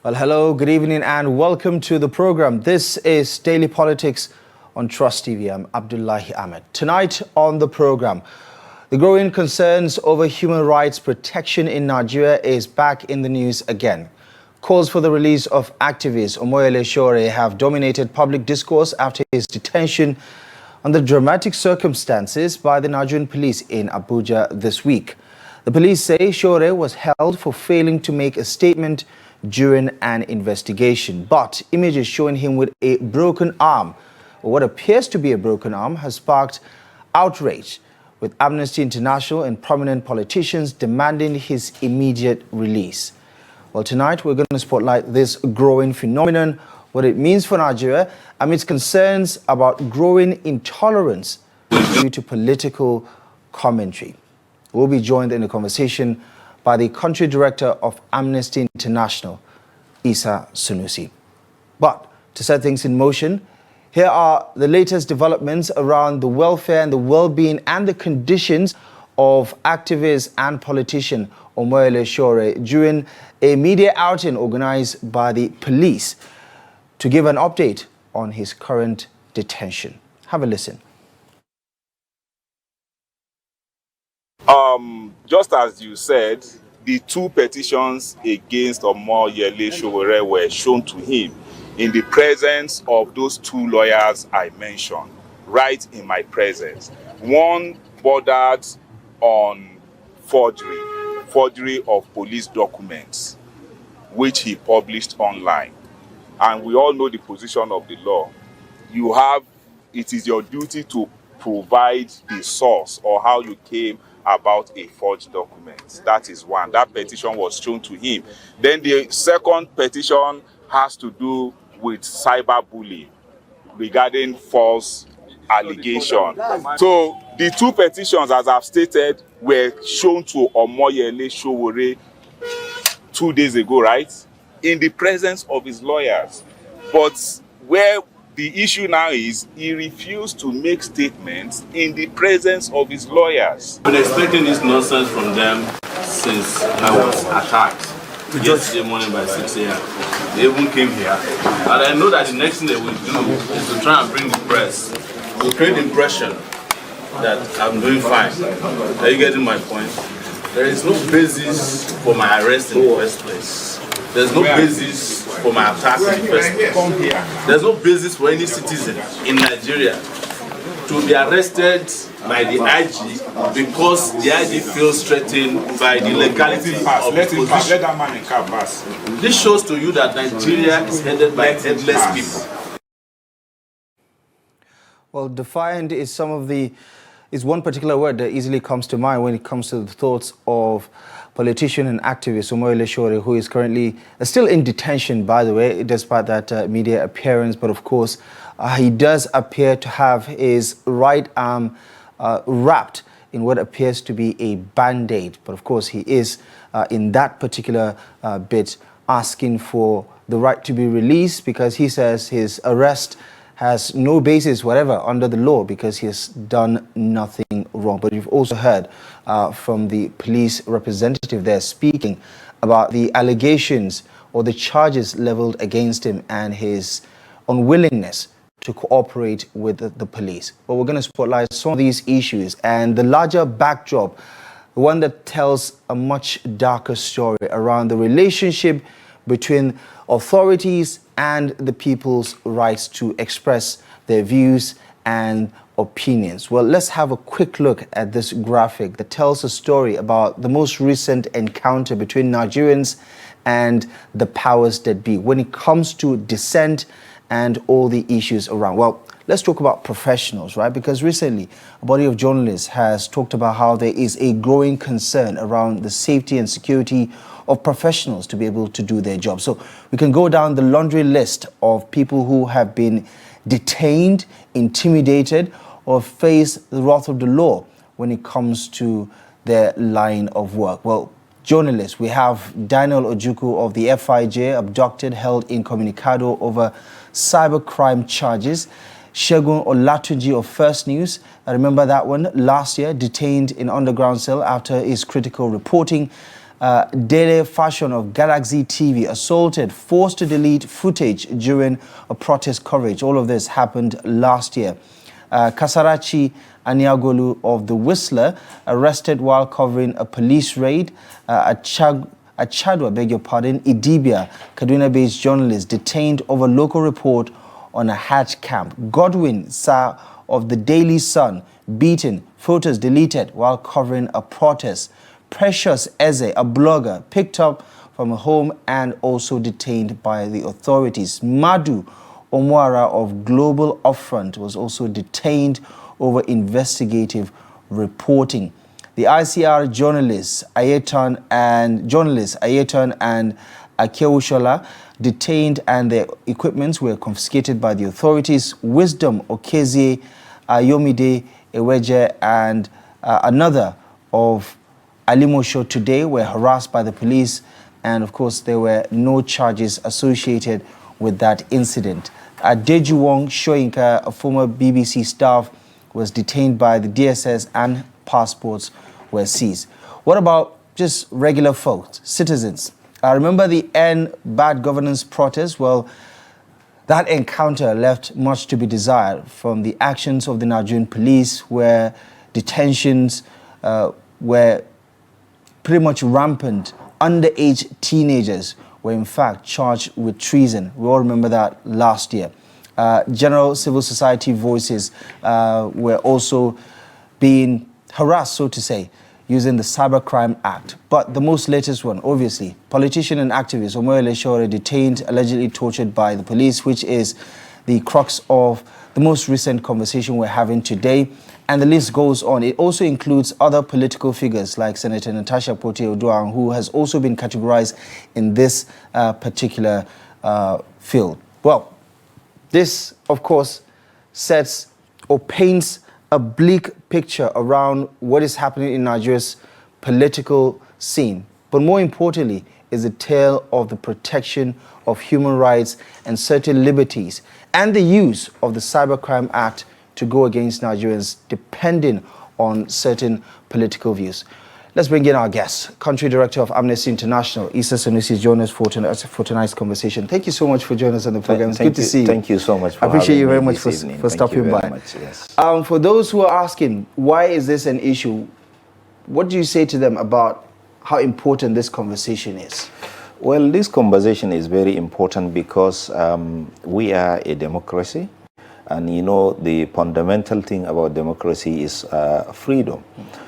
Well, hello, good evening, and welcome to the program. This is Daily Politics on Trust TV. I'm Abdullahi Ahmed. Tonight on the program, the growing concerns over human rights protection in Nigeria is back in the news again. Calls for the release of activist Omoyele Sowore have dominated public discourse after his detention under dramatic circumstances by the Nigerian police in Abuja this week. The police say Sowore was held for failing to make a statement during an investigation, but images showing him with a broken arm, or what appears to be a broken arm, has sparked outrage, with Amnesty International and prominent politicians demanding his immediate release. Well, tonight we're going to spotlight this growing phenomenon, what it means for Nigeria amidst concerns about growing intolerance due to political commentary. We'll be joined in the conversation by the country director of Amnesty International, Sanusi. But to set things in motion, here are the latest developments around the welfare and the well-being and the conditions of activist and politician Omoyele Sowore during a media outing organized by the police to give an update on his current detention. Have a listen. Just as you said, the two petitions against Omoyele Sowore were shown to him in the presence of those two lawyers I mentioned, right in my presence. One bordered on forgery of police documents, which he published online. And we all know the position of the law. It is your duty to provide the source or how you came about a forged document. That is one. That petition was shown to him. Then the second petition has to do with cyberbullying regarding false allegation. So the two petitions, as I've stated, were shown to Omoyele Sowore 2 days ago, right? In the presence of his lawyers. But where the issue now is, he refused to make statements in the presence of his lawyers. I've been expecting this nonsense from them since I was attacked yesterday morning by 6 a.m. They even came here. And I know that the next thing they will do is to try and bring the press to create the impression that I'm doing fine. Are you getting my point? There is no basis for my arrest in the first place. There's no basis for my attack in the first place. There's no basis for any citizen in Nigeria to be arrested by the IG because the IG feels threatened by the legality of the position. This shows to you that Nigeria is headed by headless people. Well, defiant is one particular word that easily comes to mind when it comes to the thoughts of politician and activist Omoyele Sowore, who is currently still in detention, by the way, despite that media appearance. But of course, he does appear to have his right arm wrapped in what appears to be a band-aid. But of course, he is in that particular bit asking for the right to be released because he says his arrest has no basis whatever under the law because he has done nothing wrong. But you've also heard from the police representative there speaking about the allegations or the charges leveled against him and his unwillingness to cooperate with the police. But we're going to spotlight some of these issues and the larger backdrop, the one that tells a much darker story around the relationship between authorities and the people's rights to express their views and opinions. Well, let's have a quick look at this graphic that tells a story about the most recent encounter between Nigerians and the powers that be when it comes to dissent and all the issues around. Well, let's talk about professionals, right? Because recently, a body of journalists has talked about how there is a growing concern around the safety and security of professionals to be able to do their job. So we can go down the laundry list of people who have been detained, intimidated, or face the wrath of the law when it comes to their line of work. Well, journalists, we have Daniel Ojukwu of the FIJ, abducted, held incommunicado over cybercrime charges. Segun Olatunji of First News, I remember that one, last year, detained in underground cell after his critical reporting. daily fashion of Galaxy TV assaulted, forced to delete footage during a protest coverage. All of this happened last year. Kasarachi Aniagolu of The Whistler arrested while covering a police raid. At Chadwa, beg your pardon, Idibia, Kaduna-based journalist detained over local report on a Hajj camp. Godwin Sa of the Daily Sun beaten, photos deleted while covering a protest. Precious Eze, a blogger, picked up from a home and also detained by the authorities. Madu Omwara of Global Upfront was also detained over investigative reporting. The ICR journalists Ayeton and Akeushola detained and their equipments were confiscated by the authorities. Wisdom Okezie, Ayomide Eweje and another of Alimosho today were harassed by the police, and of course there were no charges associated with that incident. Dejuwong Shoyinka, a former BBC staff, was detained by the DSS and passports were seized. What about just regular folks, citizens? I remember the End Bad Governance protest. Well, that encounter left much to be desired from the actions of the Nigerian police, where detentions were pretty much rampant. Underage teenagers were in fact charged with treason. We all remember that last year. General civil society voices were also being harassed, so to say, using the Cybercrime Act. But the most latest one, obviously, politician and activist Omoyele Sowore detained, allegedly tortured by the police, which is the crux of the most recent conversation we're having today. And the list goes on. It also includes other political figures like Senator Natasha Pote-Oduang, who has also been categorized in this particular field. Well, this, of course, sets or paints a bleak picture around what is happening in Nigeria's political scene. But more importantly, is a tale of the protection of human rights and certain liberties and the use of the Cybercrime Act to go against Nigerians depending on certain political views. Let's bring in our guest, Country Director of Amnesty International, Issa Sanusi, join us for tonight's conversation. Thank you so much for joining us on the program. It's good to see you. Thank you so much for having me. I appreciate you very much for stopping by. Yes. For those who are asking, why is this an issue? What do you say to them about how important this conversation is? Well, this conversation is very important because we are a democracy. And you know, the fundamental thing about democracy is freedom.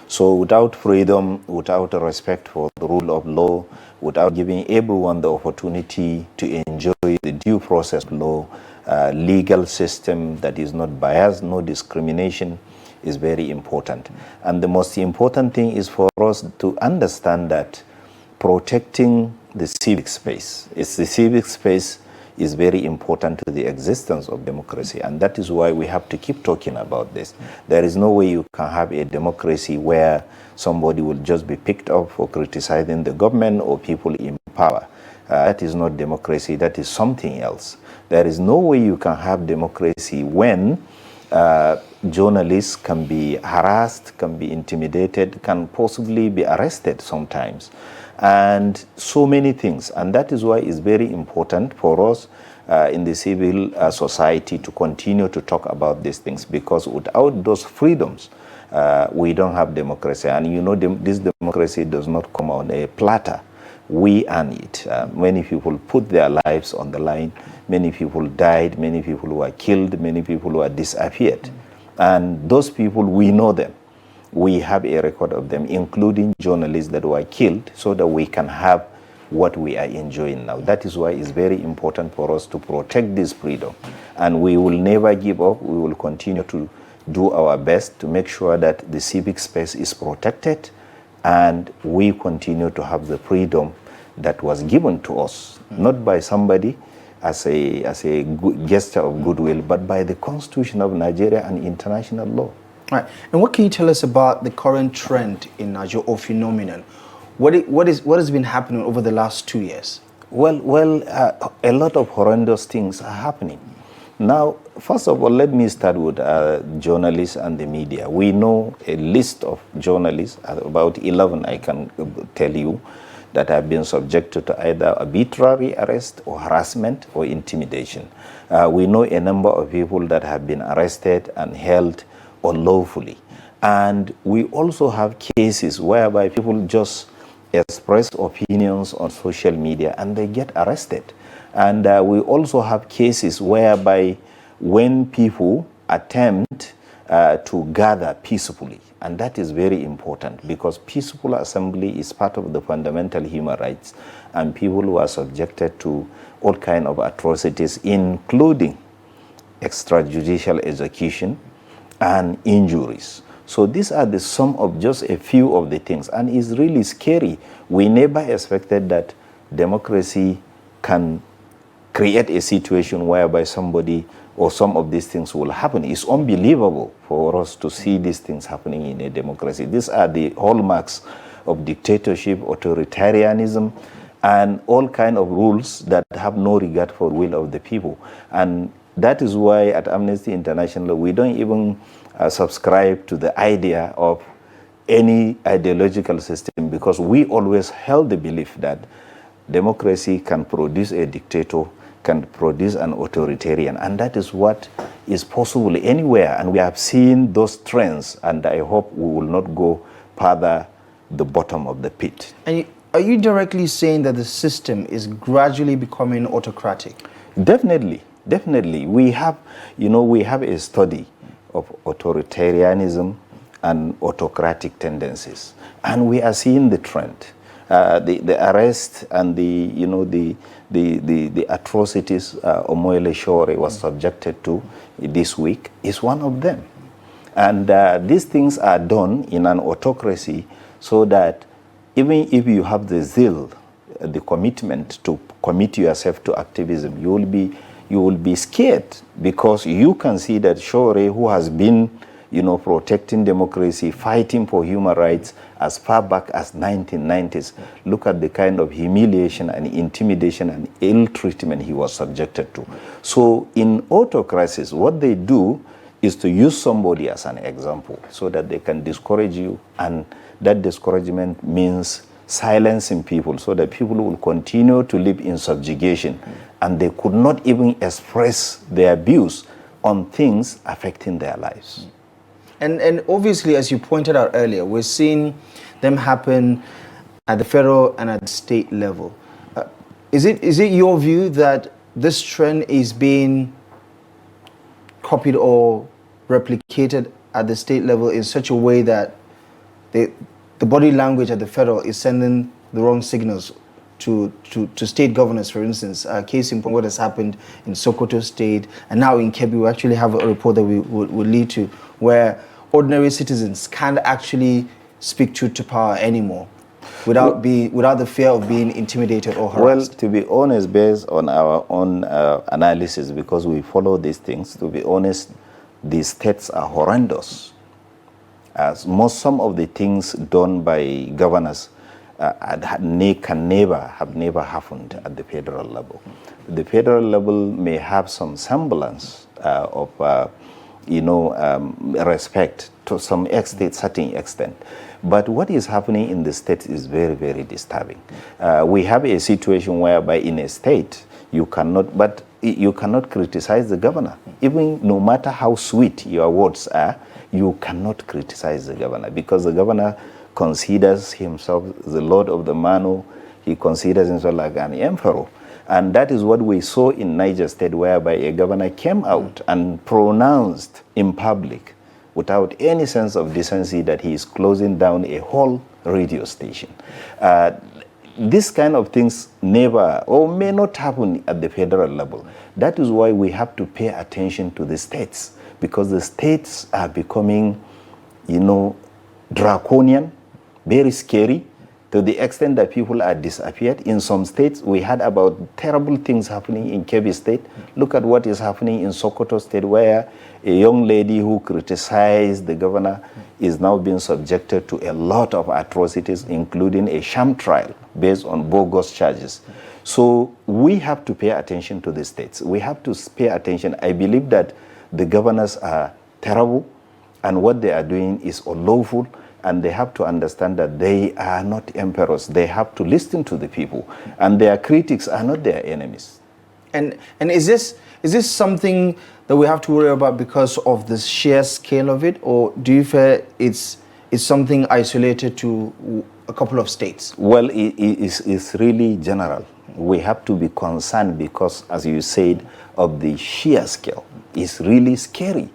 So without freedom, without a respect for the rule of law, without giving everyone the opportunity to enjoy the due process law, legal system that is not biased, no discrimination, is very important. And the most important thing is for us to understand that protecting the civic space, is very important to the existence of democracy, and that is why we have to keep talking about this. There is no way you can have a democracy where somebody will just be picked up for criticizing the government or people in power. That is not democracy, that is something else. There is no way you can have democracy when journalists can be harassed, can be intimidated, can possibly be arrested sometimes, and so many things. And that is why it's very important for us in the civil society to continue to talk about these things, because without those freedoms, we don't have democracy. And you know, this democracy does not come on a platter. We earn it. Many people put their lives on the line. Many people died. Many people were killed. Many people were disappeared. And those people, we know them. We have a record of them, including journalists that were killed, so that we can have what we are enjoying now. That is why it's very important for us to protect this freedom. And we will never give up. We will continue to do our best to make sure that the civic space is protected and we continue to have the freedom that was given to us, not by somebody as a good gesture of goodwill, but by the Constitution of Nigeria and international law. Right. And what can you tell us about the current trend in Nigeria or phenomenon? What has been happening over the last 2 years? Well, a lot of horrendous things are happening. Now, first of all, let me start with journalists and the media. We know a list of journalists, about 11 I can tell you, that have been subjected to either arbitrary arrest or harassment or intimidation. We know a number of people that have been arrested and held unlawfully. And we also have cases whereby people just express opinions on social media and they get arrested. And we also have cases whereby when people attempt to gather peacefully, and that is very important because peaceful assembly is part of the fundamental human rights, and people who are subjected to all kinds of atrocities, including extrajudicial execution and injuries. So these are the sum of just a few of the things, and it's really scary. We never expected that democracy can create a situation whereby somebody or some of these things will happen. It's unbelievable for us to see these things happening in a democracy. These are the hallmarks of dictatorship, authoritarianism, and all kinds of rules that have no regard for the will of the people. And that is why at Amnesty International, we don't even subscribe to the idea of any ideological system, because we always held the belief that democracy can produce a dictator, can produce an authoritarian, and that is what is possible anywhere. And we have seen those trends, and I hope we will not go further the bottom of the pit. And are you directly saying that the system is gradually becoming autocratic? Definitely, definitely. We have a study of authoritarianism and autocratic tendencies, and we are seeing the trend. The arrest and the atrocities Omoyele Sowore was subjected to this week is one of them. And these things are done in an autocracy so that even if you have the zeal, the commitment to commit yourself to activism, you will be scared, because you can see that Sowore, who has been protecting democracy, fighting for human rights as far back as 1990s. Look at the kind of humiliation and intimidation and ill treatment he was subjected to. So in autocracies, what they do is to use somebody as an example so that they can discourage you, and that discouragement means silencing people so that people will continue to live in subjugation, and they could not even express their views on things affecting their lives. And obviously, as you pointed out earlier, we're seeing them happen at the federal and at the state level. Is it your view that this trend is being copied or replicated at the state level in such a way that the body language at the federal is sending the wrong signals to state governors, for instance? Case in point, what has happened in Sokoto State, and now in Kebbi, we actually have a report that we will lead to, where ordinary citizens can't actually speak truth to power anymore without the fear of being intimidated or harassed. Well, to be honest, based on our own analysis, because we follow these things, to be honest, these states are horrendous. Some of the things done by governors have never happened at the federal level. The federal level may have some semblance of respect to some extent, certain extent. But what is happening in the state is very, very disturbing. We have a situation whereby in a state, you cannot criticize the governor. Even no matter how sweet your words are, you cannot criticize the governor, because the governor considers himself the lord of the manor. He considers himself like an emperor. And that is what we saw in Niger State, whereby a governor came out and pronounced in public, without any sense of decency, that he is closing down a whole radio station. This kind of things never or may not happen at the federal level. That is why we have to pay attention to the states, because the states are becoming, draconian, very scary, to the extent that people are disappeared. In some states, we had about terrible things happening in Kebbi State. Look at what is happening in Sokoto State, where a young lady who criticized the governor is now being subjected to a lot of atrocities, including a sham trial based on bogus charges. So we have to pay attention to the states. We have to pay attention. I believe that the governors are terrible, and what they are doing is unlawful. and they have to understand that they are not emperors. They have to listen to the people, and their critics are not their enemies. And is this something that we have to worry about because of the sheer scale of it, or do you feel it's something isolated to a couple of states? Well, it's really general. We have to be concerned because, as you said, of the sheer scale. It's really scary.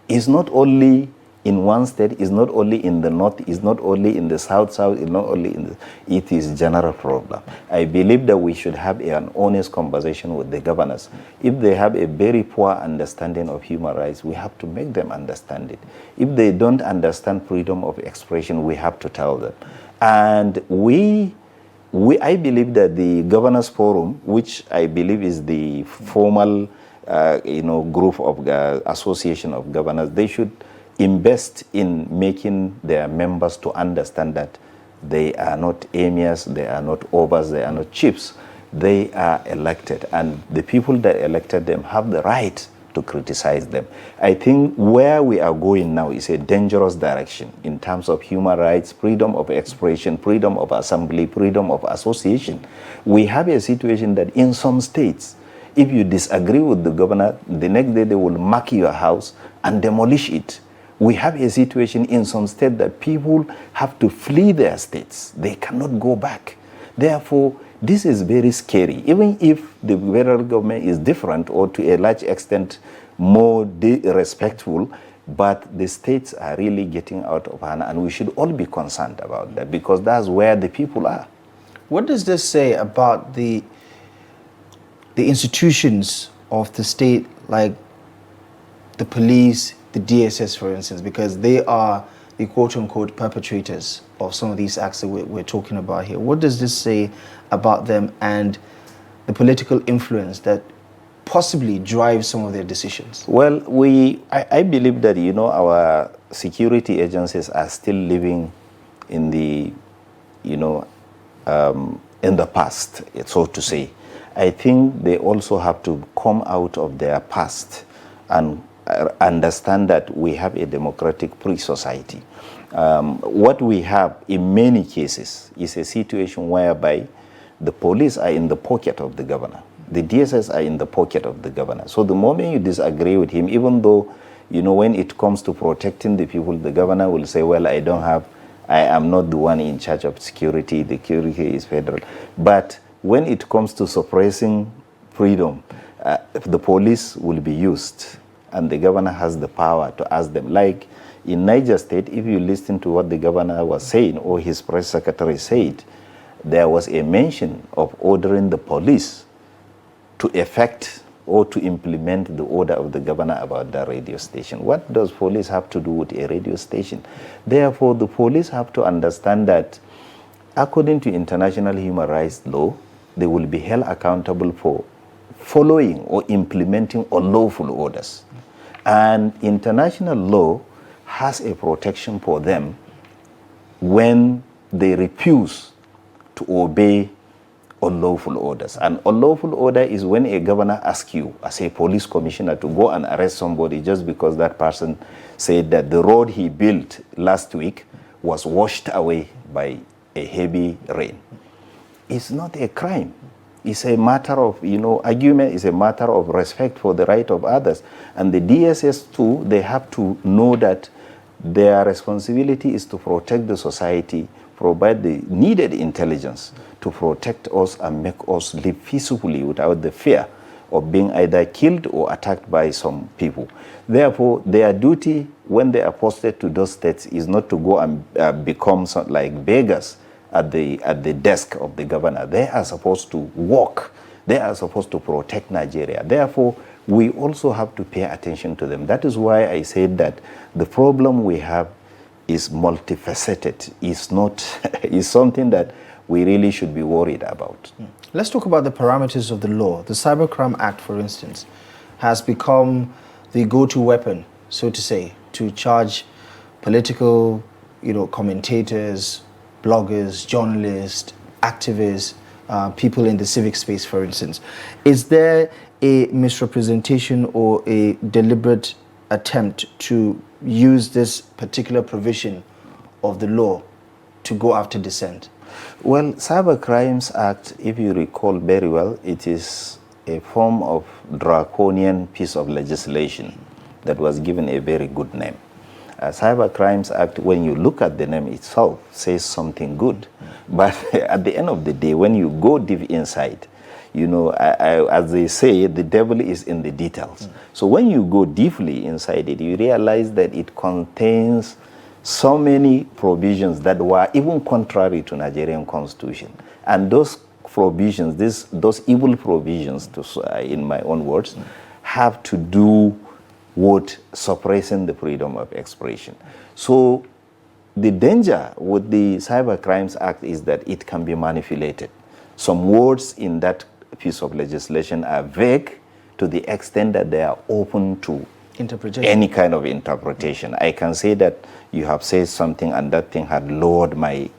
It's not only in one state, it's not only in the north, it's not only in the south, it's not only in the... It is general problem. I believe that we should have an honest conversation with the governors. If they have a very poor understanding of human rights, we have to make them understand it. If they don't understand freedom of expression, we have to tell them. And I believe that the Governors Forum, which I believe is the formal group of association of governors, they should invest in making their members to understand that they are not emirs, they are not obas, they are not chiefs. They are elected, and the people that elected them have the right to criticize them. I think where we are going now is a dangerous direction in terms of human rights, freedom of expression, freedom of assembly, freedom of association. We have a situation that in some states, if you disagree with the governor, the next day they will mark your house and demolish it. We have a situation in some states that people have to flee their states. They cannot go back. Therefore, this is very scary. Even if the federal government is different or to a large extent more respectful, but the states are really getting out of hand, and we should all be concerned about that because that's where the people are. What does this say about the institutions of the state, like the police, the DSS, for instance, because they are the quote-unquote perpetrators of some of these acts that we're talking about here? What does this say about them and the political influence that possibly drives some of their decisions? Well, I believe that, our security agencies are still living in the, in the past, so to say. I think they also have to come out of their past and understand that we have a democratic free society. What we have in many cases is a situation whereby the police are in the pocket of the governor. The DSS are in the pocket of the governor. So the moment you disagree with him, even though, when it comes to protecting the people, the governor will say, well, I am not the one in charge of security. The security is federal. But when it comes to suppressing freedom, the police will be used, and the governor has the power to ask them. Like in Niger State, if you listen to what the governor was saying or his press secretary said, there was a mention of ordering the police to effect or to implement the order of the governor about the radio station. What does police have to do with a radio station? Therefore, the police have to understand that according to international human rights law, they will be held accountable for following or implementing unlawful orders. And international law has a protection for them when they refuse to obey unlawful orders. And unlawful order is when a governor asks you as a police commissioner to go and arrest somebody just because that person said that the road he built last week was washed away by a heavy rain. It's not a crime. It's a matter of, argument is a matter of respect for the right of others. And the DSS too, they have to know that their responsibility is to protect the society, provide the needed intelligence to protect us and make us live peacefully without the fear of being either killed or attacked by some people. Therefore, their duty when they are posted to those states is not to go and become like beggars at the desk of the governor. They are supposed to work. They are supposed to protect Nigeria. Therefore, we also have to pay attention to them. That is why I said that the problem we have is multifaceted. It's something that we really should be worried about. Let's talk about the parameters of the law. The Cybercrime Act, for instance, has become the go-to weapon, so to say, to charge political, commentators, bloggers, journalists, activists, people in the civic space, for instance. Is there a misrepresentation or a deliberate attempt to use this particular provision of the law to go after dissent? Well, Cyber Crimes Act, if you recall very well, it is a form of draconian piece of legislation that was given a very good name. Cyber Crimes Act, when you look at the name itself, says something good. But at the end of the day, when you go deep inside, you know, as they say, the devil is in the details. So when you go deeply inside it, you realize that it contains so many provisions that were even contrary to Nigerian constitution. And those provisions, those evil provisions, in my own words, have to do with suppressing the freedom of expression. So the danger with the Cyber Crimes Act is that it can be manipulated. Some words in that piece of legislation are vague to the extent that they are open to interpretation. Any kind of interpretation. I can say that you have said something and that thing had lowered my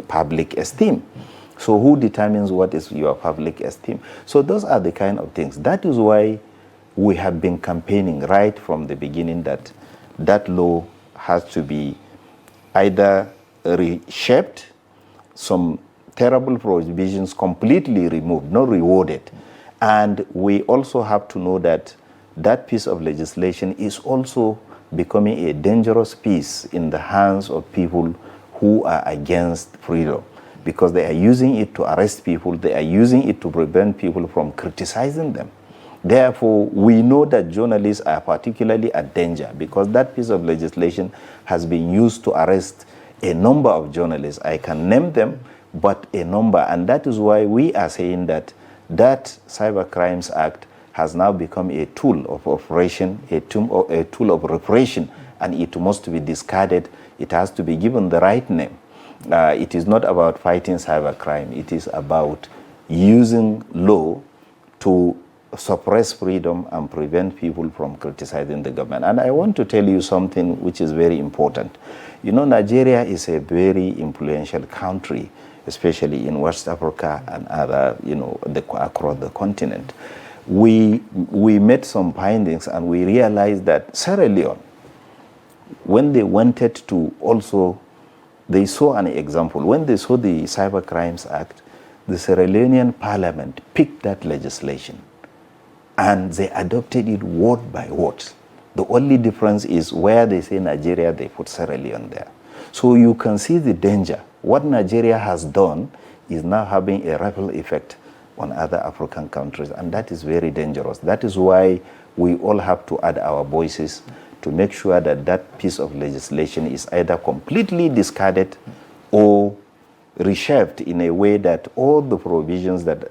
public esteem. So who determines what is your public esteem? So those are the kind of things. That is why we have been campaigning right from the beginning that that law has to be either reshaped, some terrible provisions completely removed, not rewarded. And we also have to know that that piece of legislation is also becoming a dangerous piece in the hands of people who are against freedom, because they are using it to arrest people, they are using it to prevent people from criticizing them. Therefore, we know that journalists are particularly at danger because that piece of legislation has been used to arrest a number of journalists. I can name them, but a number. And that is why we are saying that that Cyber Crimes Act has now become a tool of operation, a tool of repression, and it must be discarded. It has to be given the right name. It is not about fighting cybercrime. It is about using law to suppress freedom and prevent people from criticizing the government. And I want to tell you something which is very important. You know, Nigeria is a very influential country, especially in West Africa and other, you know, across the continent. We made some findings and we realized that Sierra Leone, when they wanted to also, they saw an example. When they saw the Cyber Crimes Act, the Sierra Leonean parliament picked that legislation and they adopted it word by word. The only difference is where they say Nigeria, they put Sierra Leone there. So you can see the danger. What Nigeria has done is now having a ripple effect on other African countries, and that is very dangerous. That is why we all have to add our voices to make sure that that piece of legislation is either completely discarded or reshaped in a way that all the provisions that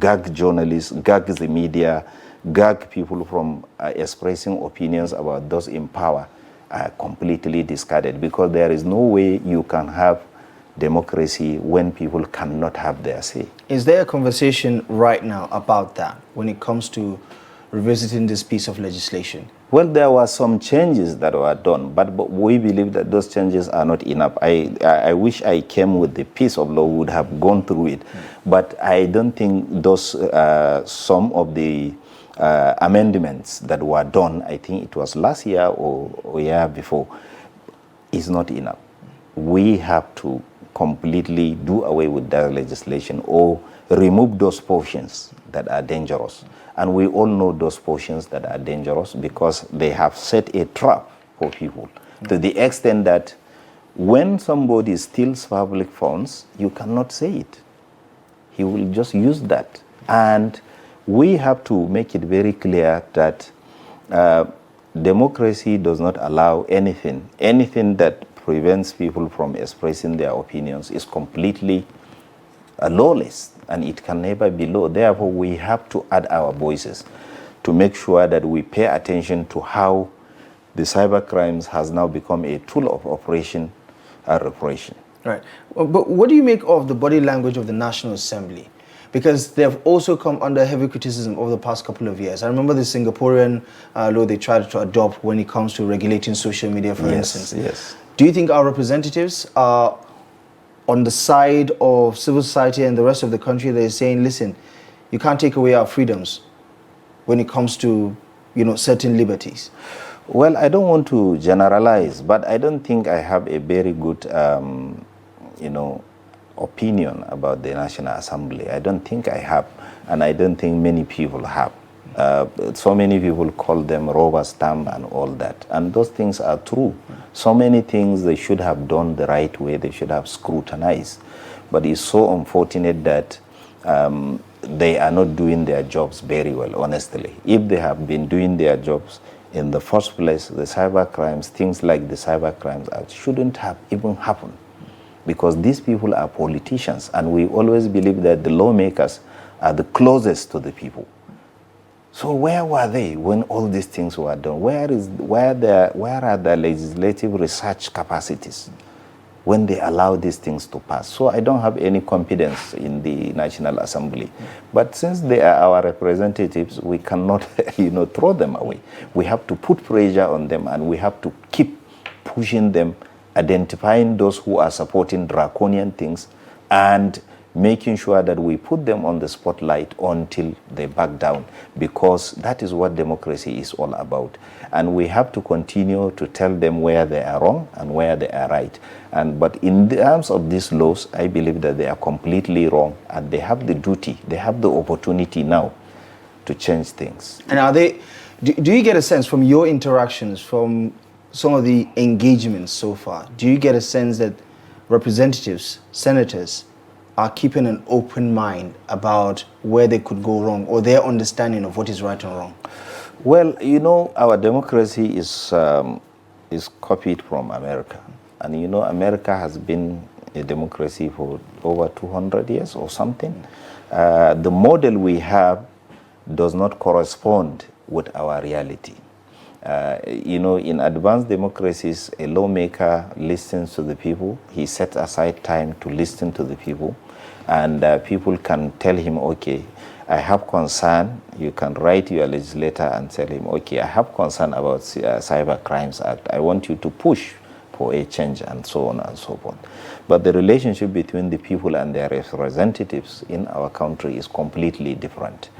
gag journalists, gag the media, gag people from expressing opinions about those in power are completely discarded, because there is no way you can have democracy when people cannot have their say. Is there a conversation right now about that when it comes to revisiting this piece of legislation? Well, there were some changes that were done, but we believe that those changes are not enough. I wish I came with the piece of law, would have gone through it, but I don't think those some of the amendments that were done, I think it was last year or year before, is not enough. We have to completely do away with that legislation or remove those portions that are dangerous. And we all know those portions that are dangerous because they have set a trap for people to the extent that when somebody steals public funds, you cannot say it. He will just use that. And we have to make it very clear that democracy does not allow anything that prevents people from expressing their opinions is completely lawless, and it can never be law. Therefore, we have to add our voices to make sure that we pay attention to how the cyber crimes has now become a tool of operation and repression. Right. But what do you make of the body language of the National Assembly? Because they have also come under heavy criticism over the past couple of years. I remember the Singaporean law they tried to adopt when it comes to regulating social media, for instance. Yes. Do you think our representatives are on the side of civil society and the rest of the country that is saying, listen, you can't take away our freedoms when it comes to, you know, certain liberties? Well, I don't want to generalize, but I don't think I have a very good, you know, opinion about the National Assembly. I don't think I have, and I don't think many people have. So many people call them rubber stamp and all that, and those things are true. So many things they should have done the right way, they should have scrutinized, but it's so unfortunate that they are not doing their jobs very well, honestly. If they have been doing their jobs in the first place, the cyber crimes, things like the cyber crimes shouldn't have even happened, because these people are politicians, and we always believe that the lawmakers are the closest to the people. So where were they when all these things were done? Where are the legislative research capacities when they allow these things to pass? So I don't have any confidence in the National Assembly. But since they are our representatives, we cannot throw them away. We have to put pressure on them, and we have to keep pushing them, identifying those who are supporting draconian things, and making sure that we put them on the spotlight until they back down, because that is what democracy is all about. And we have to continue to tell them where they are wrong and where they are right. But in terms of these laws, I believe that they are completely wrong, and they have the duty, they have the opportunity now to change things. And are they, do you get a sense from your interactions, from some of the engagements so far, do you get a sense that representatives, senators, are keeping an open mind about where they could go wrong, or their understanding of what is right and wrong? Well, our democracy is copied from America. And America has been a democracy for over 200 years or something. The model we have does not correspond with our reality. In advanced democracies, a lawmaker listens to the people. He sets aside time to listen to the people. And people can tell him, okay, I have concern. You can write your legislator and tell him, okay, I have concern about Cyber Crimes Act. I want you to push for a change, and so on and so forth. But the relationship between the people and their representatives in our country is completely different.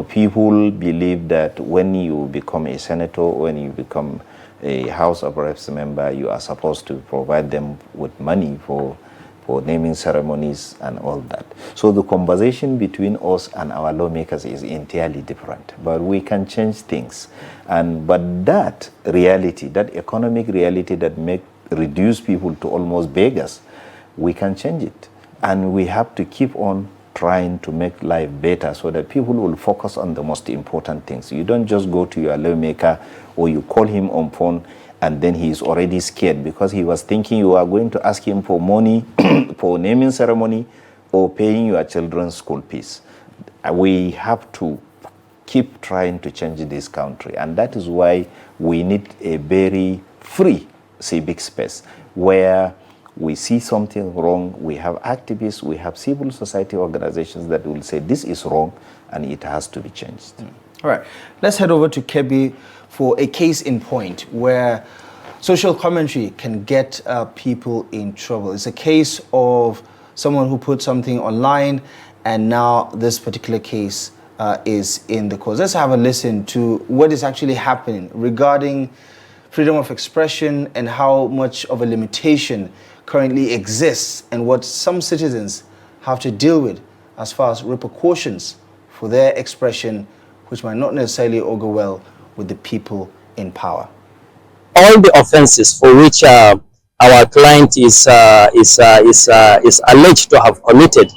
People believe that when you become a senator, when you become a House of Reps member, you are supposed to provide them with money for naming ceremonies and all that. So the conversation between us and our lawmakers is entirely different, but we can change things. But that reality, that economic reality that reduce people to almost beggars, we can change it. And we have to keep on trying to make life better so that people will focus on the most important things. You don't just go to your lawmaker or you call him on phone and then he is already scared because he was thinking you are going to ask him for money for naming ceremony or paying your children's school fees. We have to keep trying to change this country, and that is why we need a very free civic space where we see something wrong, we have activists, we have civil society organizations that will say this is wrong and it has to be changed. All right, let's head over to Kebbi for a case in point where social commentary can get people in trouble. It's a case of someone who put something online, and now this particular case is in the courts. Let's have a listen to what is actually happening regarding freedom of expression and how much of a limitation currently exists and what some citizens have to deal with as far as repercussions for their expression, which might not necessarily augur well with the people in power. All the offenses for which our client is alleged to have committed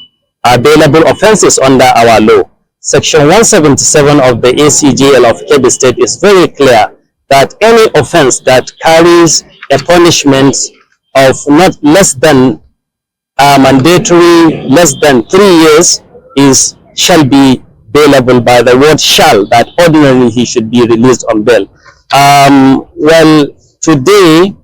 are bailable offenses under our law. Section 177 of the ACGL of Kebbi State is very clear that any offense that carries a punishment of not less than mandatory, less than 3 years, shall be bailable by the word shall, that ordinarily he should be released on bail. Well, today,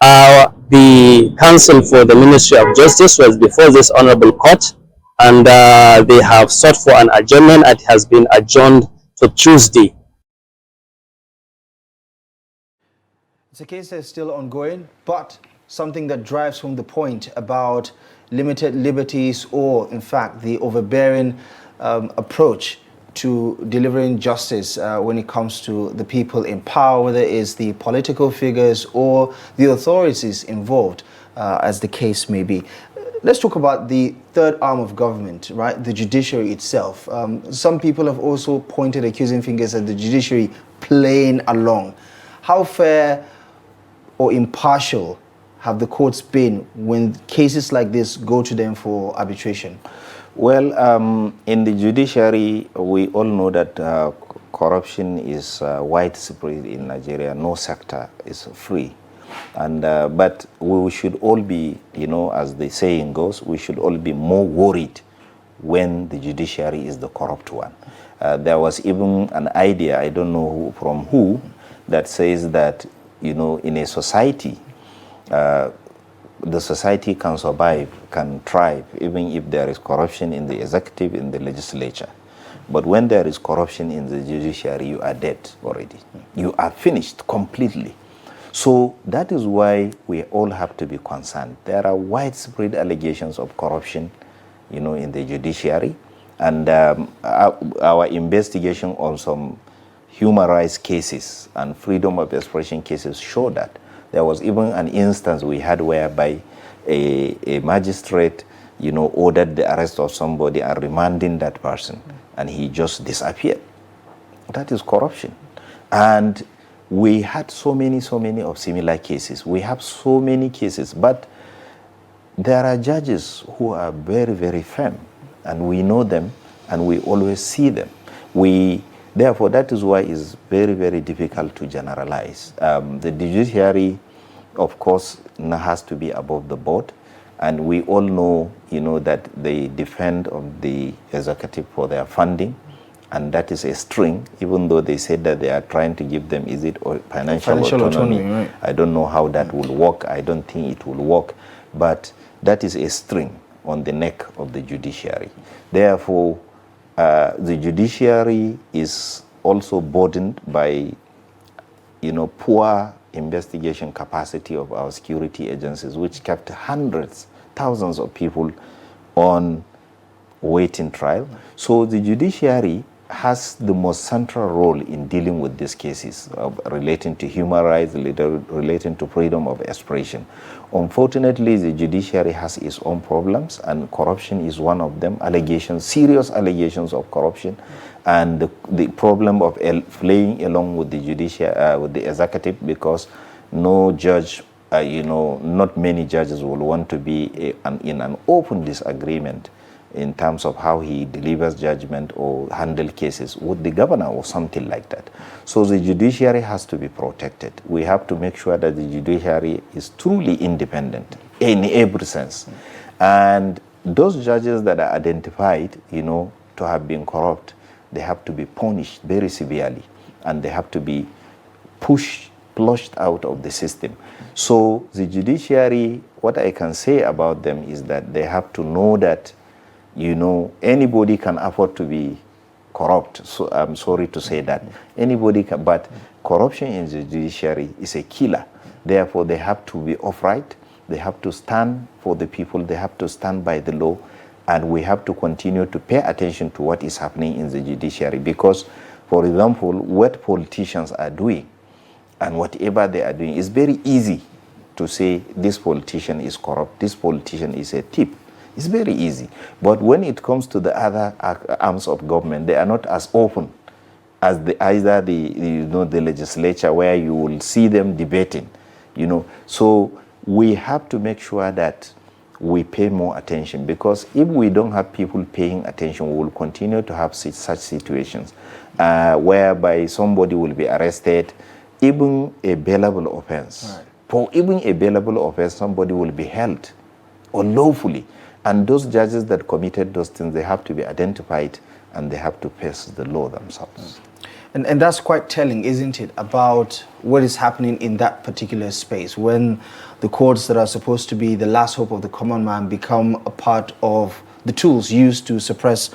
the counsel for the Ministry of Justice was before this honorable court, and they have sought for an adjournment. It has been adjourned to Tuesday. It's a case that's still ongoing, but something that drives home the point about limited liberties, or in fact the overbearing approach to delivering justice when it comes to the people in power, whether it's the political figures or the authorities involved, as the case may be. Let's talk about the third arm of government, right? The judiciary itself. Some people have also pointed accusing fingers at the judiciary playing along. How fair or impartial have the courts been when cases like this go to them for arbitration? Well, in the judiciary, we all know that corruption is widespread in Nigeria. No sector is free. And but we should all be, you know, as the saying goes, we should all be more worried when the judiciary is the corrupt one. There was even an idea, I don't know from who, that says that, you know, in a society, the society can survive, can thrive, even if there is corruption in the executive, in the legislature. But when there is corruption in the judiciary, you are dead already. You are finished completely. So that is why we all have to be concerned. There are widespread allegations of corruption, you know, in the judiciary. And our investigation on some human rights cases and freedom of expression cases show that. There was even an instance we had whereby a magistrate, you know, ordered the arrest of somebody and remanding that person, and he just disappeared. That is corruption. And we had so many of similar cases. We have so many cases, but there are judges who are very, very firm, and we know them, and we always see them. Therefore, that is why it's very, very difficult to generalize. The judiciary, of course, has to be above the board, and we all know, you know, that they depend on the executive for their funding, and that is a string, even though they said that they are trying to give them, is it financial autonomy? Right. I don't know how that will work. I don't think it will work, but that is a string on the neck of the judiciary. Therefore, the judiciary is also burdened by, you know, poor investigation capacity of our security agencies, which kept hundreds, thousands of people on waiting trial. So the judiciary has the most central role in dealing with these cases relating to human rights, relating to freedom of expression. Unfortunately, the judiciary has its own problems, and corruption is one of them. Allegations, serious allegations of corruption, and the problem of playing along with the judiciary, with the executive, because no judge, you know, not many judges will want to be in an open disagreement in terms of how he delivers judgment or handle cases with the governor or something like that. So the judiciary has to be protected. We have to make sure that the judiciary is truly independent in every sense. And those judges that are identified, you know, to have been corrupt, they have to be punished very severely, and they have to be flushed out of the system. So the judiciary, what I can say about them is that they have to know that, you know, anybody can afford to be corrupt. So I'm sorry to say that. Anybody can, but corruption in the judiciary is a killer. Therefore, they have to be upright. They have to stand for the people. They have to stand by the law. And we have to continue to pay attention to what is happening in the judiciary. Because, for example, what politicians are doing and whatever they are doing, it's very easy to say this politician is corrupt, this politician is a thief. It's very easy. But when it comes to the other arms of government, they are not as open as either the legislature, where you will see them debating, you know. So we have to make sure that we pay more attention, because if we don't have people paying attention, we will continue to have such situations whereby somebody will be arrested, even a bailable offense. Right. For even a bailable offense, somebody will be held unlawfully. And those judges that committed those things, they have to be identified, and they have to face the law themselves. And that's quite telling, isn't it, about what is happening in that particular space, when the courts that are supposed to be the last hope of the common man become a part of the tools used to suppress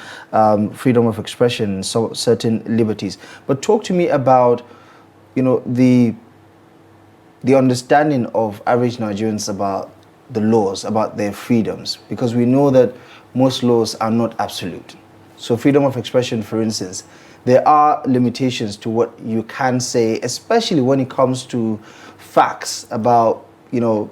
freedom of expression and certain liberties. But talk to me about, you know, the understanding of average Nigerians about the laws, about their freedoms, because we know that most laws are not absolute. So freedom of expression, for instance, there are limitations to what you can say, especially when it comes to facts about,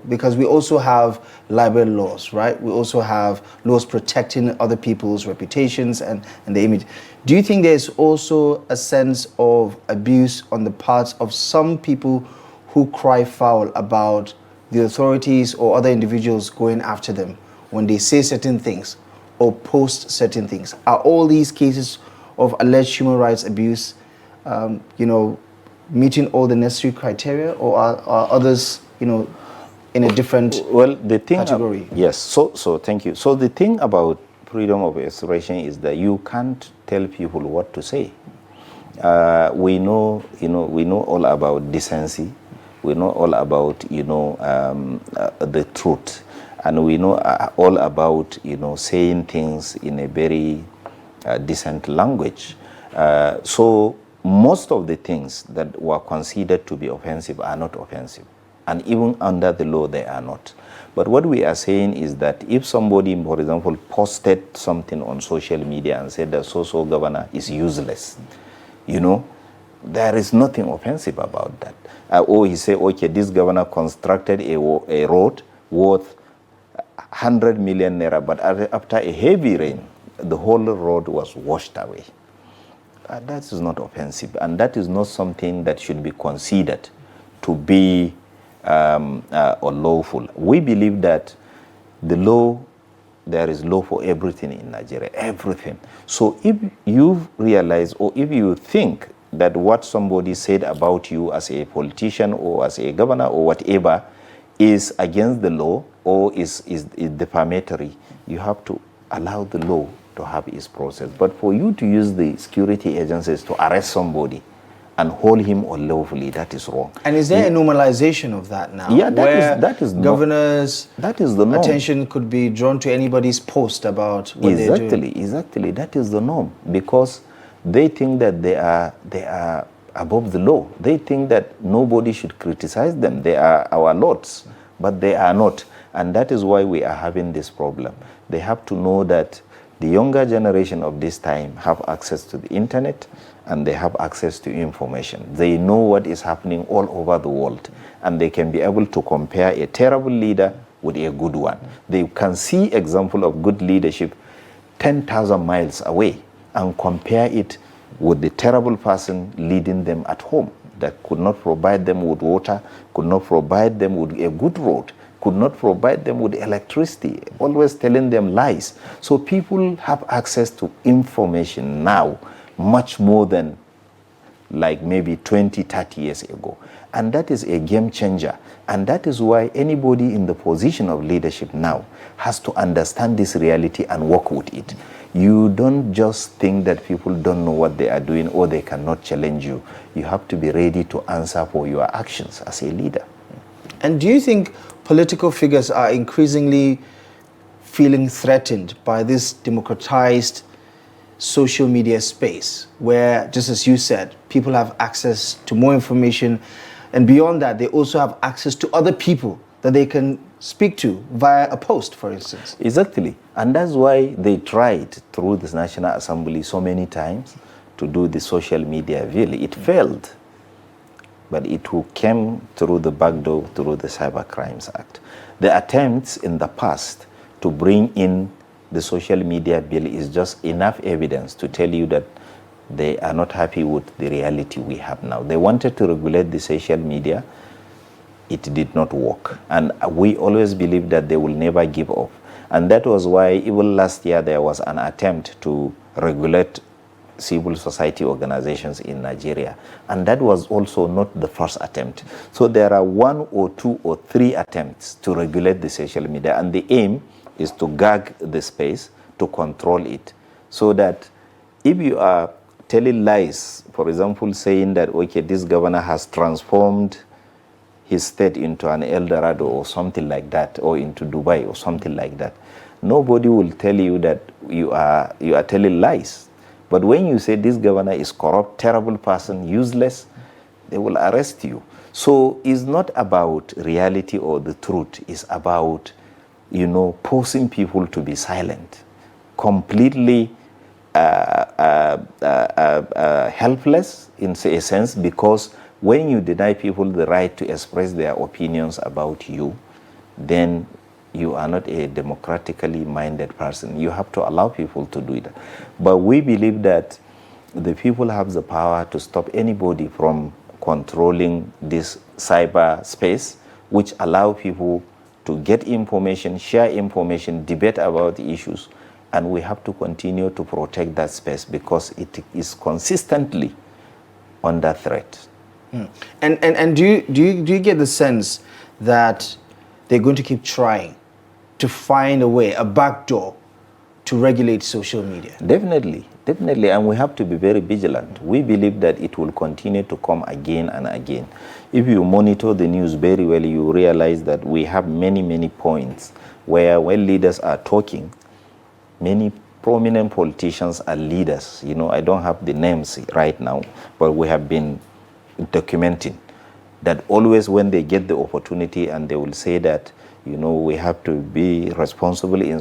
because we also have libel laws, right? We also have laws protecting other people's reputations and the image. Do you think there's also a sense of abuse on the part of some people who cry foul about the authorities or other individuals going after them when they say certain things or post certain things? Are all these cases of alleged human rights abuse, meeting all the necessary criteria, or are others, in a different category? Yes. So thank you. So the thing about freedom of expression is that you can't tell people what to say. We know all about decency. We know all about, the truth. And we know all about, saying things in a very decent language. So most of the things that were considered to be offensive are not offensive. And even under the law, they are not. But what we are saying is that if somebody, for example, posted something on social media and said that so-so governor is useless, there is nothing offensive about that. Or he say, okay, this governor constructed a road worth 100 million naira, but after a heavy rain, the whole road was washed away. That is not offensive, and that is not something that should be considered to be unlawful. We believe that the law, there is law for everything in Nigeria, everything. So if you realize, or if you think that what somebody said about you as a politician or as a governor or whatever is against the law or is defamatory, you have to allow the law to have its process. But for you to use the security agencies to arrest somebody and hold him unlawfully, that is wrong. And is there a normalization of that now? Yeah, that is governors' that is the norm. Attention could be drawn to anybody's post about what they're doing. Exactly. That is the norm, because they think that they are above the law. They think that nobody should criticize them. They are our lords, but they are not. And that is why we are having this problem. They have to know that the younger generation of this time have access to the internet and they have access to information. They know what is happening all over the world, and they can be able to compare a terrible leader with a good one. They can see example of good leadership 10,000 miles away and compare it with the terrible person leading them at home that could not provide them with water, could not provide them with a good road, could not provide them with electricity, always telling them lies. So people have access to information now much more than like maybe 20, 30 years ago. And that is a game changer. And that is why anybody in the position of leadership now has to understand this reality and work with it. You don't just think that people don't know what they are doing or they cannot challenge you. You have to be ready to answer for your actions as a leader. And do you think political figures are increasingly feeling threatened by this democratized social media space where, just as you said, people have access to more information, and beyond that, they also have access to other people that they can speak to via a post, for instance? Exactly. And that's why they tried through this National Assembly so many times to do the social media bill. It failed. But it came through the back door, through the Cyber Crimes Act. The attempts in the past to bring in the social media bill is just enough evidence to tell you that they are not happy with the reality we have now. They wanted to regulate the social media. It did not work. And we always believe that they will never give up. And that was why even last year there was an attempt to regulate civil society organizations in Nigeria. And that was also not the first attempt. So there are 1 or 2 or 3 attempts to regulate the social media. And the aim is to gag the space, to control it, so that if you are telling lies, for example, saying that, okay, this governor has transformed his state into an El Dorado or something like that, or into Dubai or something like that, nobody will tell you that you are telling lies. But when you say this governor is corrupt, terrible person, useless, they will arrest you. So it's not about reality or the truth. It's about, forcing people to be silent, completely helpless in a sense, because when you deny people the right to express their opinions about you, then you are not a democratically minded person. You have to allow people to do it. But we believe that the people have the power to stop anybody from controlling this cyber space, which allow people to get information, share information, debate about the issues. And we have to continue to protect that space because it is consistently under threat. And do you get the sense that they're going to keep trying to find a way, a backdoor, to regulate social media? Definitely, and we have to be very vigilant. We believe that it will continue to come again and again. If you monitor the news very well, you realize that we have many points where when leaders are talking, many prominent politicians are leaders. You know, I don't have the names right now, but we have been documenting that always when they get the opportunity and they will say that, you know, we have to be responsible in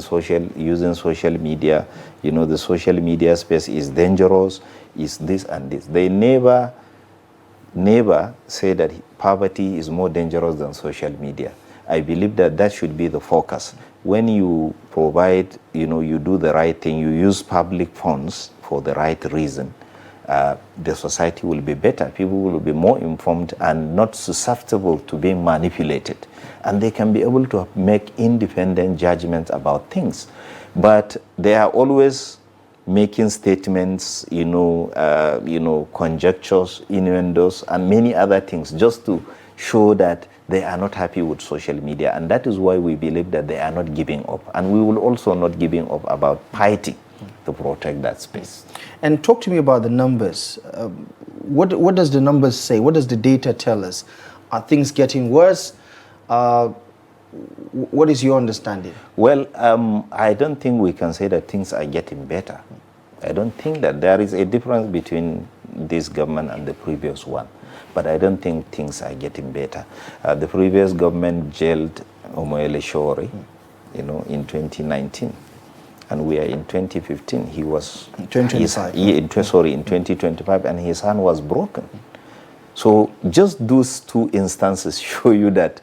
using social media. You know, the social media space is dangerous, is this and this. They never say that poverty is more dangerous than social media. I believe that that should be the focus. When you provide, you know, you do the right thing, you use public funds for the right reason, the society will be better. People will be more informed and not susceptible to being manipulated. And they can be able to make independent judgments about things. But they are always making statements, conjectures, innuendos, and many other things just to show that they are not happy with social media. And that is why we believe that they are not giving up. And we will also not giving up about fighting to protect that space. And talk to me about the numbers. What does the numbers say? What does the data tell us? Are things getting worse? What is your understanding? Well, I don't think we can say that things are getting better. I don't think that there is a difference between this government and the previous one. But I don't think things are getting better. The previous government jailed Sowore, in 2019. And we are in 2015. He was... 2025. In 2025, and his hand was broken. So just those two instances show you that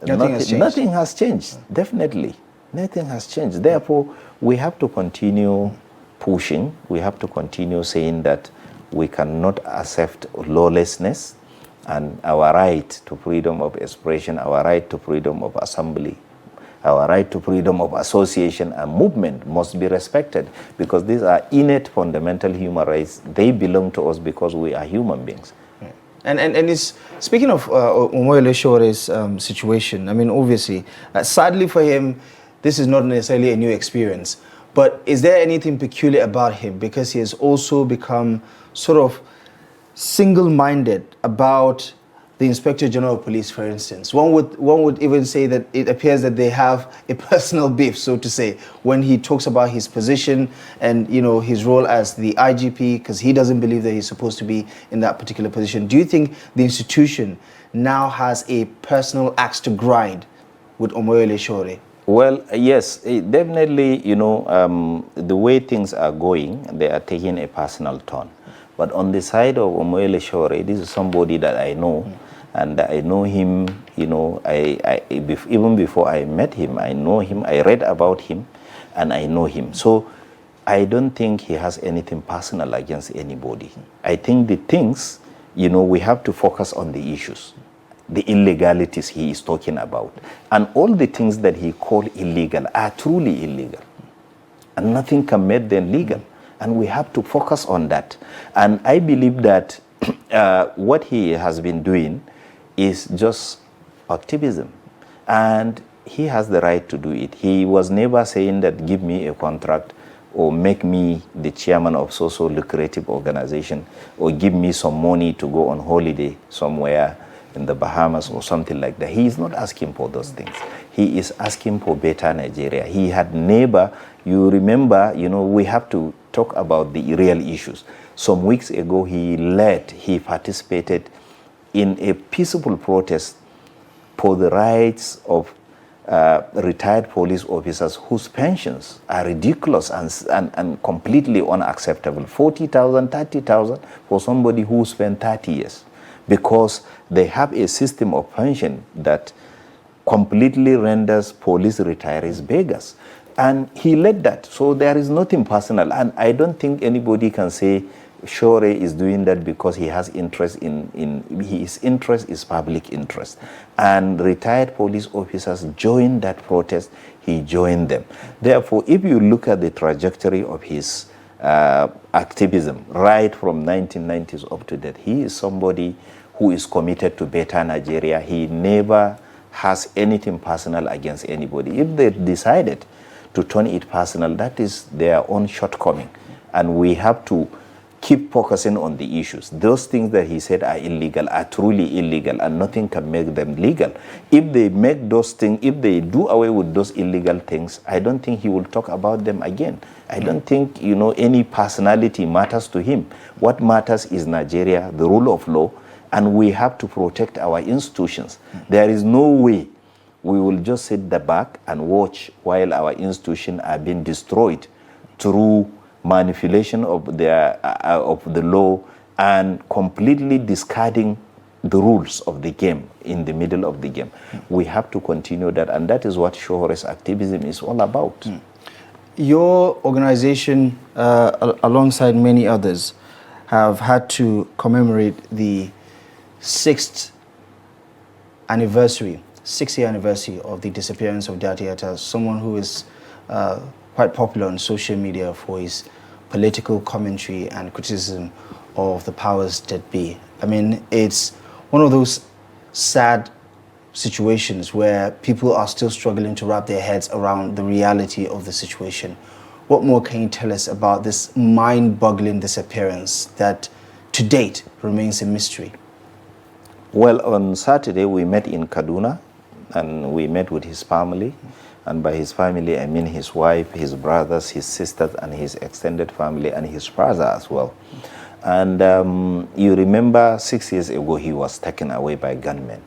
nothing has changed. Definitely. Nothing has changed. Therefore, we have to continue pushing. We have to continue saying that we cannot accept lawlessness, and our right to freedom of expression, our right to freedom of assembly, our right to freedom of association and movement must be respected, because these are innate fundamental human rights. They belong to us because we are human beings. And it's, speaking of Shore's situation, I mean, obviously, sadly for him, this is not necessarily a new experience. But is there anything peculiar about him? Because he has also become sort of single-minded about the Inspector General of Police, for instance. One would even say that it appears that they have a personal beef, so to say, when he talks about his position and, his role as the IGP, because he doesn't believe that he's supposed to be in that particular position. Do you think the institution now has a personal axe to grind with Omoyele Sowore? Well, yes, definitely, the way things are going, they are taking a personal turn. But on the side of Omoyele Sowore, this is somebody that I know, and I know him, even before I met him, I know him, I read about him, and I know him. So I don't think he has anything personal against anybody. I think the things, we have to focus on the issues, the illegalities he is talking about. And all the things that he called illegal are truly illegal. And nothing can make them legal. And we have to focus on that. And I believe that what he has been doing is just activism. And he has the right to do it. He was never saying that give me a contract or make me the chairman of so lucrative organization or give me some money to go on holiday somewhere in the Bahamas or something like that. He is not asking for those things. He is asking for better Nigeria. He had never, you remember, we have to talk about the real issues. Some weeks ago, he participated in a peaceful protest for the rights of retired police officers whose pensions are ridiculous and completely unacceptable. 40,000, 30,000 for somebody who spent 30 years, because they have a system of pension that completely renders police retirees beggars. And he led that. So there is nothing personal. And I don't think anybody can say Sowore is doing that because he has interest his interest is public interest. And retired police officers joined that protest. He joined them. Therefore, if you look at the trajectory of his activism right from 1990s up to date, he is somebody who is committed to better Nigeria. He never has anything personal against anybody. If they decided to turn it personal, that is their own shortcoming. And we have to keep focusing on the issues. Those things that he said are illegal are truly illegal, and nothing can make them legal. If they make those things, if they do away with those illegal things, I don't think he will talk about them again. I don't think, any personality matters to him. What matters is Nigeria, the rule of law, and we have to protect our institutions. There is no way we will just sit back and watch while our institutions are being destroyed through manipulation of the law and completely discarding the rules of the game in the middle of the game. We have to continue that, and that is what Sowore's activism is all about. Your organization, alongside many others, have had to commemorate the 6th anniversary, 6th-year anniversary of the disappearance of Daddy Yatta, someone who is quite popular on social media for his political commentary and criticism of the powers that be. I mean, it's one of those sad situations where people are still struggling to wrap their heads around the reality of the situation. What more can you tell us about this mind-boggling disappearance that to date remains a mystery? Well, on Saturday we met in Kaduna, and we met with his family. And by his family, I mean his wife, his brothers, his sisters, and his extended family, and his brother as well. And you remember 6 years ago, he was taken away by gunmen.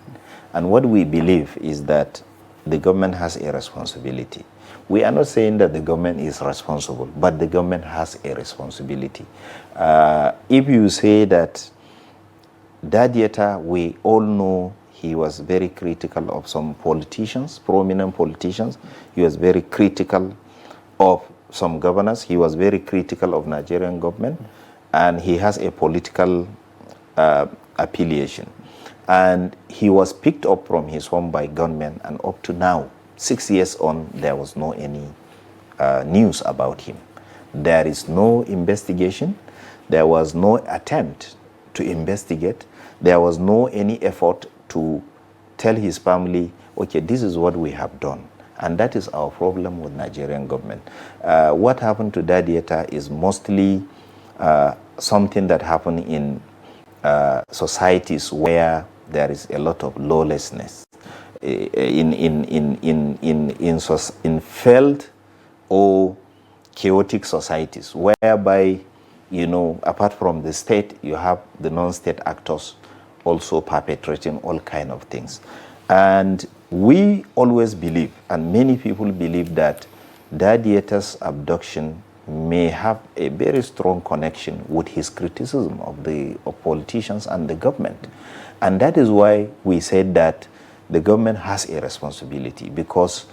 And what we believe is that the government has a responsibility. We are not saying that the government is responsible, but the government has a responsibility. If you say that Daddy Yatta, we all know he was very critical of some politicians, prominent politicians. He was very critical of some governors. He was very critical of Nigerian government. And he has a political affiliation. And he was picked up from his home by gunmen. And up to now, 6 years on, there was no any news about him. There is no investigation. There was no attempt to investigate. There was no any effort to tell his family, okay, this is what we have done. And that is our problem with Nigerian government. What happened to Daddy Yatta is mostly something that happened in societies where there is a lot of lawlessness. In failed or chaotic societies, whereby, apart from the state, you have the non-state actors also perpetrating all kind of things. And we always believe, and many people believe, that Daddy Yatta's abduction may have a very strong connection with his criticism of politicians and the government. And that is why we said that the government has a responsibility, because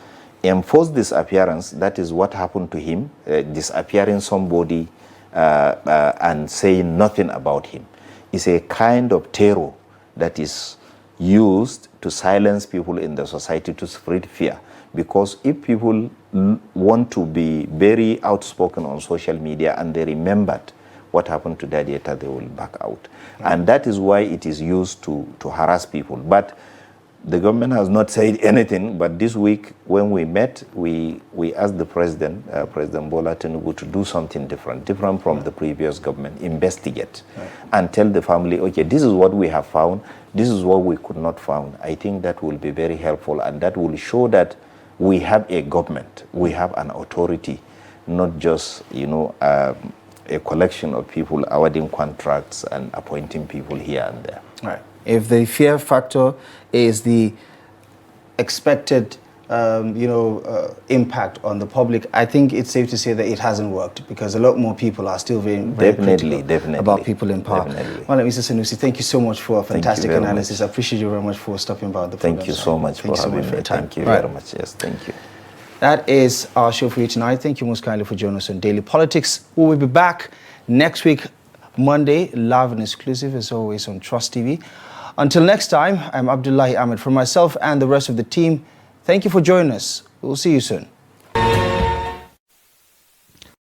enforced disappearance, that is what happened to him, disappearing somebody and saying nothing about him, is a kind of terror that is used to silence people in the society, to spread fear. Because if people want to be very outspoken on social media and they remembered what happened to Daddy Yatta, they will back out. And that is why it is used to harass people. But the government has not said anything. But this week, when we met, we asked the president, President Bola Tinubu, to do something different from the previous government, investigate, and tell the family, okay, this is what we have found, this is what we could not find. I think that will be very helpful, and that will show that we have a government, we have an authority, not just, a collection of people awarding contracts and appointing people here and there. Right. If the fear factor is the expected impact on the public, I think it's safe to say that it hasn't worked, because a lot more people are still very critical about people in power. Definitely. Well, Mr. Sanusi, thank you so much for a fantastic analysis. Much. I appreciate you very much for stopping by the program. Thank you so much for having me. Thank you very much. Yes, thank you. That is our show for you tonight. Thank you most kindly for joining us on Daily Politics. We will be back next week, Monday, live and exclusive as always on Trust TV. Until next time, I'm Abdullahi Ahmed. For myself and the rest of the team, thank you for joining us. We'll see you soon.